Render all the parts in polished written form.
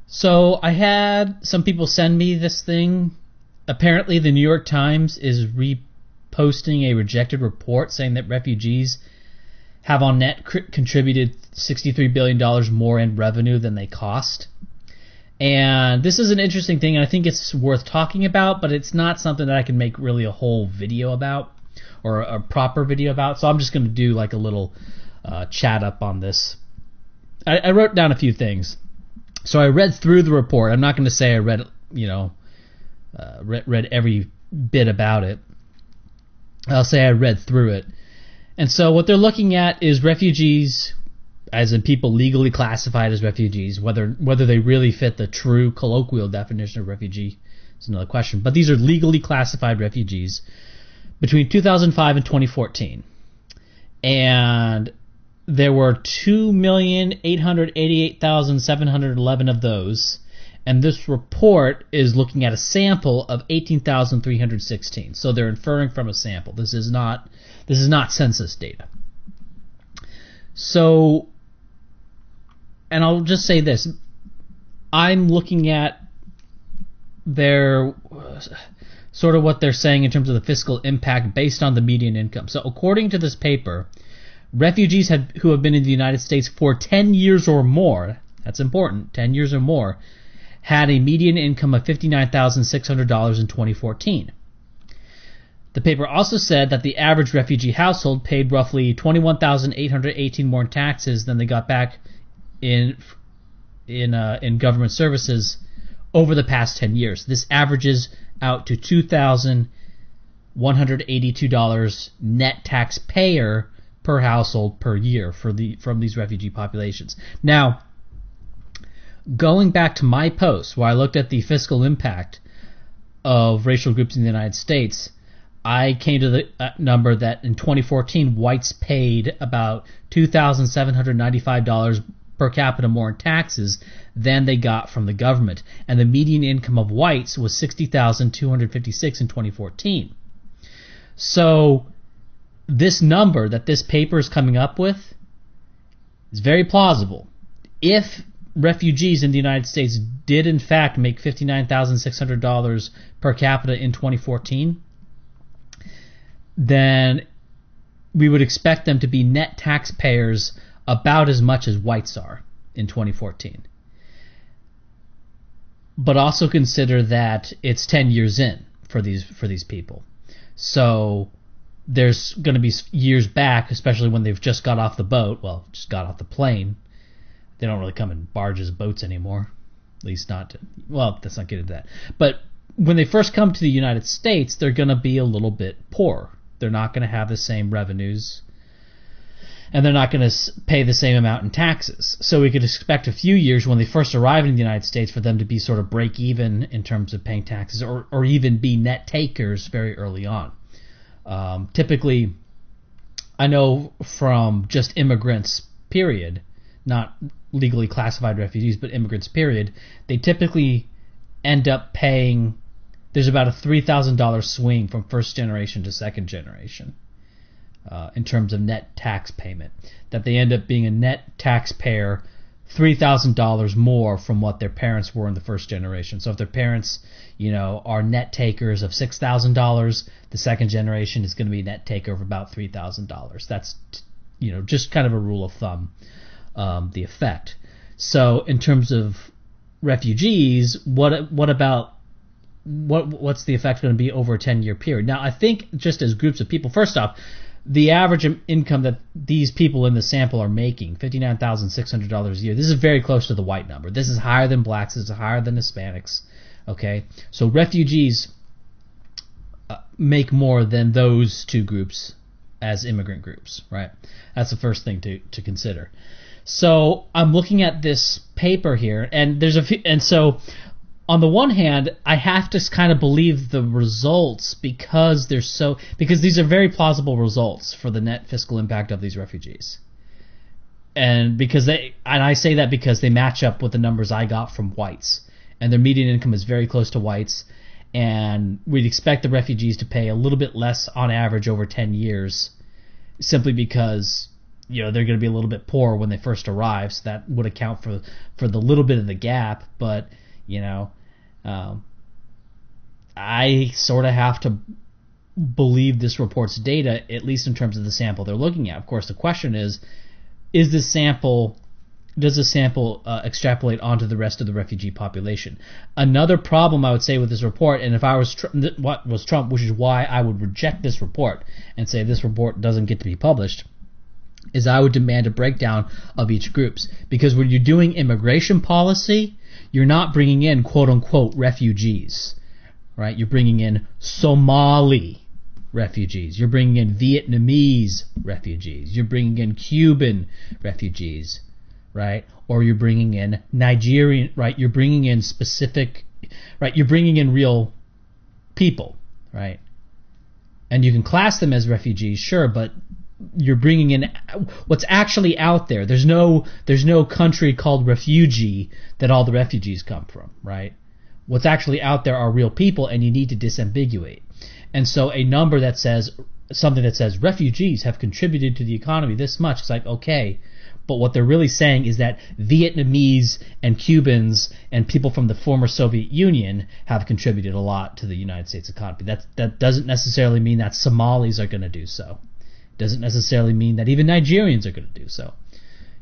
So I had some people send me this thing. Apparently, the New York Times is reposting a rejected report saying that refugees have on net contributed $63 billion more in revenue than they cost. And this is an interesting thing, and I think it's worth talking about, but it's not something that I can make really a whole video about, or a proper video about, so I'm just going to do like a little chat up on this. I wrote down a few things. So I read through the report. I'm not going to say I read, read every bit about it. I'll say I read through it. And so what they're looking at is refugees, as in people legally classified as refugees. Whether they really fit the true colloquial definition of refugee is another question. But these are legally classified refugees between 2005 and 2014. And there were 2,888,711 of those. And this report is looking at a sample of 18,316. So they're inferring from a sample. This is not census data. So, and I'll just say this. I'm looking at their sort of what they're saying in terms of the fiscal impact based on the median income. So according to this paper, refugees who have been in the United States for 10 years or more, that's important, 10 years or more, had a median income of $59,600 in 2014. The paper also said that the average refugee household paid roughly $21,818 more in taxes than they got back in government services over the past 10 years. This averages out to $2,182 net taxpayer per household per year from these refugee populations. Now, going back to my post where I looked at the fiscal impact of racial groups in the United States, I came to the number that in 2014, whites paid about $2,795 per capita more in taxes than they got from the government. And the median income of whites was $60,256 in 2014. So this number that this paper is coming up with is very plausible. If refugees in the United States did in fact make $59,600 per capita in 2014, then we would expect them to be net taxpayers about as much as whites are in 2014. But also consider that it's 10 years in for these people. So there's going to be years back, especially when they've just got off the boat, well, just got off the plane. They don't really come in barges, boats anymore. At least not to, well, let's not get into that. But when they first come to the United States, they're going to be a little bit poor. They're not going to have the same revenues, and they're not going to pay the same amount in taxes. So we could expect a few years when they first arrive in the United States for them to be sort of break even in terms of paying taxes, or even be net takers very early on. Typically, I know from just immigrants, period, not legally classified refugees, but immigrants, period, they typically end up paying, there's about a $3,000 swing from first generation to second generation in terms of net tax payment, that they end up being a net taxpayer $3,000 more from what their parents were in the first generation. So if their parents, are net takers of $6,000, the second generation is going to be a net taker of about $3,000. That's, just kind of a rule of thumb, the effect. So in terms of refugees, what's the effect going to be over a 10-year period? Now, I think just as groups of people, first off, the average income that these people in the sample are making, $59,600 a year, this is very close to the white number. This is higher than blacks. This is higher than Hispanics. Okay, so refugees make more than those two groups as immigrant groups, right? That's the first thing to consider. So I'm looking at this paper here, and there's so on the one hand, I have to kind of believe the results because these are very plausible results for the net fiscal impact of these refugees. And I say that because they match up with the numbers I got from whites, and their median income is very close to whites, and we'd expect the refugees to pay a little bit less on average over 10 years simply because they're going to be a little bit poor when they first arrive, so that would account for the little bit of the gap. But I sort of have to believe this report's data, at least in terms of the sample they're looking at. Of course, the question is this sample, does the sample extrapolate onto the rest of the refugee population? Another problem I would say with this report, and if I was Trump, which is why I would reject this report and say this report doesn't get to be published, is I would demand a breakdown of each groups. Because when you're doing immigration policy, you're not bringing in quote-unquote refugees, right? You're bringing in Somali refugees. You're bringing in Vietnamese refugees. You're bringing in Cuban refugees, right? Or you're bringing in Nigerian, right? You're bringing in specific, right? You're bringing in real people, right? And you can class them as refugees, sure, but you're bringing in what's actually out there. There's no country called refugee that all the refugees come from, right? What's actually out there are real people, and you need to disambiguate. And so a number that says something that says refugees have contributed to the economy this much, it's like, okay, but what they're really saying is that Vietnamese and Cubans and people from the former Soviet Union have contributed a lot to the United States economy. That doesn't necessarily mean that Somalis are going to do so. It doesn't necessarily mean that even Nigerians are going to do so.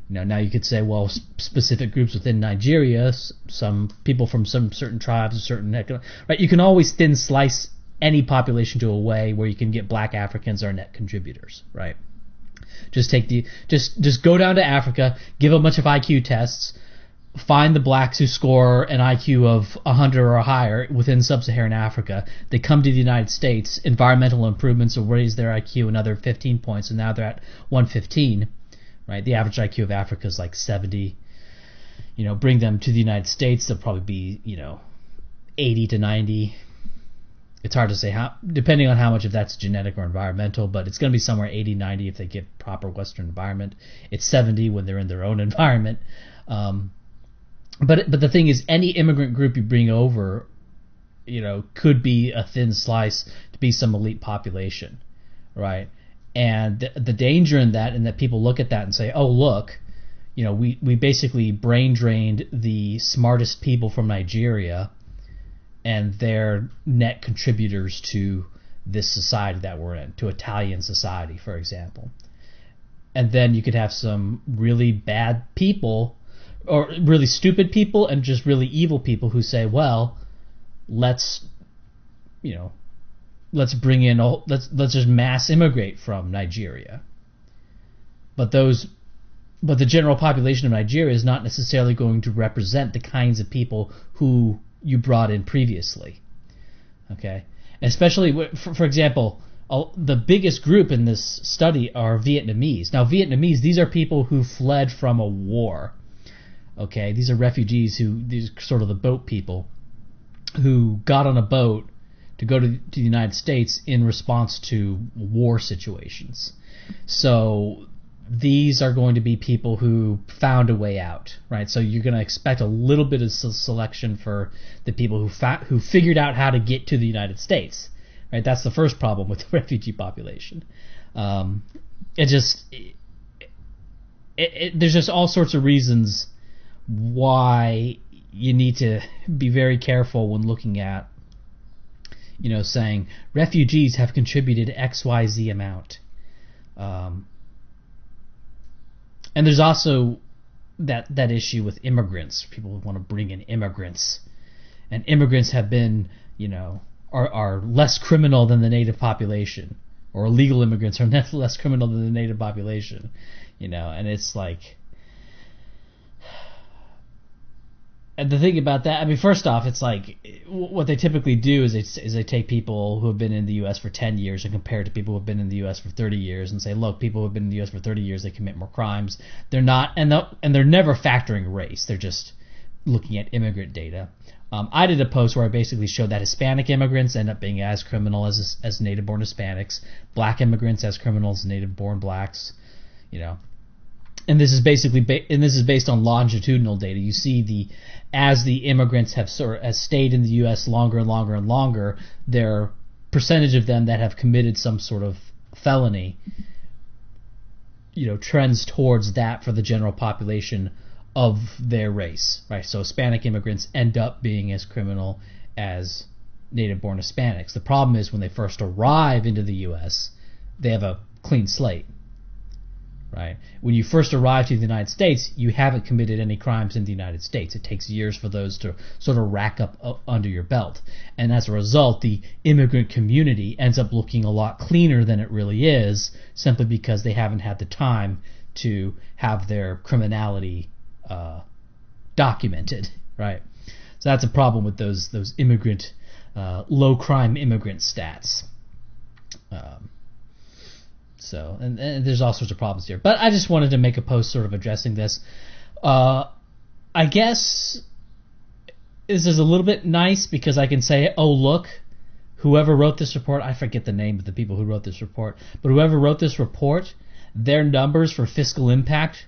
Now you could say, well, specific groups within Nigeria, some people from some certain tribes, right? You can always thin slice any population to a way where you can get black Africans are net contributors, right? Just go down to Africa, give a bunch of IQ tests, find the blacks who score an IQ of 100 or higher within sub-Saharan Africa. They come to the United States, environmental improvements will raise their IQ another 15 points, and now they're at 115, right? The average IQ of Africa is like 70. Bring them to the United States, they'll probably be, 80 to 90. It's hard to say how, depending on how much of that's genetic or environmental, but it's going to be somewhere 80, 90 if they get proper Western environment. It's 70 when they're in their own environment. But the thing is, any immigrant group you bring over, could be a thin slice to be some elite population, right? And the danger in that, and that people look at that and say, oh, look, we basically brain drained the smartest people from Nigeria, and they're net contributors to this society that we're in, to Italian society, for example. And then you could have some really bad people, or really stupid people, and just really evil people who say, well, let's bring in, let's just mass immigrate from Nigeria. But the general population of Nigeria is not necessarily going to represent the kinds of people who you brought in previously, okay? Especially, for example, the biggest group in this study are Vietnamese. Now, Vietnamese, these are people who fled from a war, okay? These are refugees these are sort of the boat people who got on a boat to go to the United States in response to war situations. So these are going to be people who found a way out, right? So you're going to expect a little bit of selection for the people who figured out how to get to the United States, right? That's the first problem with the refugee population. There's just all sorts of reasons why you need to be very careful when looking at, saying refugees have contributed XYZ amount. And there's also that issue with immigrants. People want to bring in immigrants, and immigrants have been, are less criminal than the native population, or illegal immigrants are less criminal than the native population, and it's like. And the thing about that, first off, it's like what they typically do is they take people who have been in the U.S. for 10 years and compare it to people who have been in the U.S. for 30 years and say, look, people who have been in the U.S. for 30 years, they commit more crimes. They're not, and they're never factoring race. They're just looking at immigrant data. I did a post where I basically showed that Hispanic immigrants end up being as criminal as native-born Hispanics, black immigrants as criminals as native-born blacks, And this is based on longitudinal data. You see as the immigrants have stayed in the U.S. longer and longer and longer, their percentage of them that have committed some sort of felony trends towards that for the general population of their race, right? So Hispanic immigrants end up being as criminal as native-born Hispanics. The problem is when they first arrive into the U.S., they have a clean slate, right? When you first arrive to the United States, you haven't committed any crimes in the United States. It takes years for those to sort of rack up under your belt. And as a result, the immigrant community ends up looking a lot cleaner than it really is, simply because they haven't had the time to have their criminality documented, right? So that's a problem with those immigrant, low crime immigrant stats. And there's all sorts of problems here. But I just wanted to make a post sort of addressing this. I guess this is a little bit nice because I can say, oh, look, whoever wrote this report, I forget the name of the people who wrote this report, but whoever wrote this report, their numbers for fiscal impact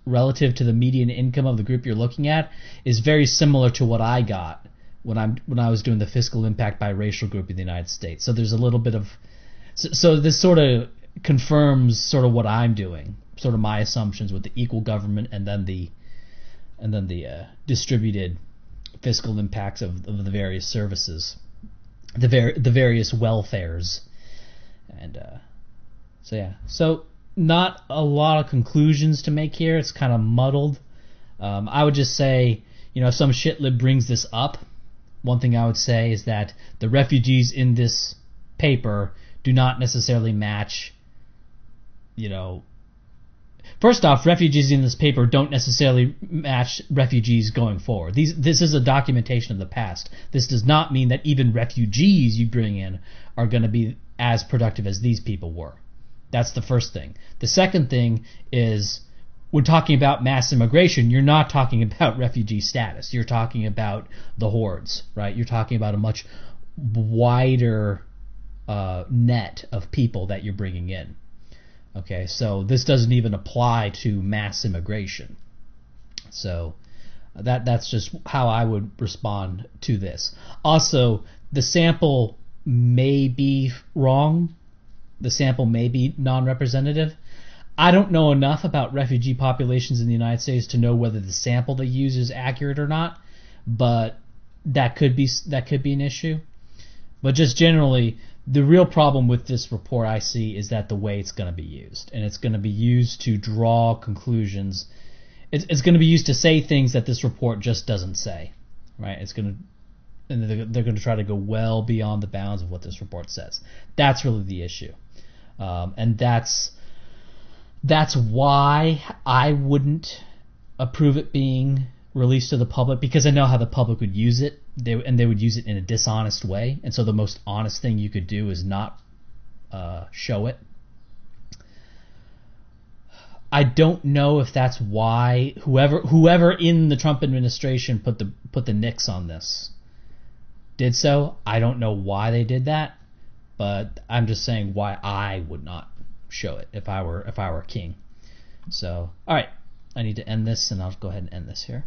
relative to the median income of the group you're looking at is very similar to what I got when I was doing the fiscal impact by racial group in the United States. So there's a little bit of... So this sort of confirms sort of what I'm doing, sort of my assumptions with the equal government and then the distributed fiscal impacts of the various services, the various welfares, and so not a lot of conclusions to make here. It's kind of muddled. I would just say, if some shitlib brings this up, one thing I would say is that the refugees in this paper do not necessarily match. First off, refugees in this paper don't necessarily match refugees going forward. This is a documentation of the past. This does not mean that even refugees you bring in are going to be as productive as these people were. That's the first thing. The second thing is, when talking about mass immigration, you're not talking about refugee status. You're talking about the hordes, right? You're talking about a much wider net of people that you're bringing in. Okay, so this doesn't even apply to mass immigration. So that's just how I would respond to this. Also, the sample may be wrong. The sample may be non-representative. I don't know enough about refugee populations in the United States to know whether the sample they use is accurate or not, but that could be an issue. But just generally, the real problem with this report I see is that the way it's going to be used. And it's going to be used to draw conclusions. It's going to be used to say things that this report just doesn't say. Right? They're going to try to go well beyond the bounds of what this report says. That's really the issue. And that's why I wouldn't approve it being released to the public, because I know how the public would use it. They would use it in a dishonest way, and so the most honest thing you could do is not show it. I don't know if that's why whoever in the Trump administration put the nix on this did so. I don't know why they did that, but I'm just saying why I would not show it if I were king. So, all right, I need to end this, and I'll go ahead and end this here.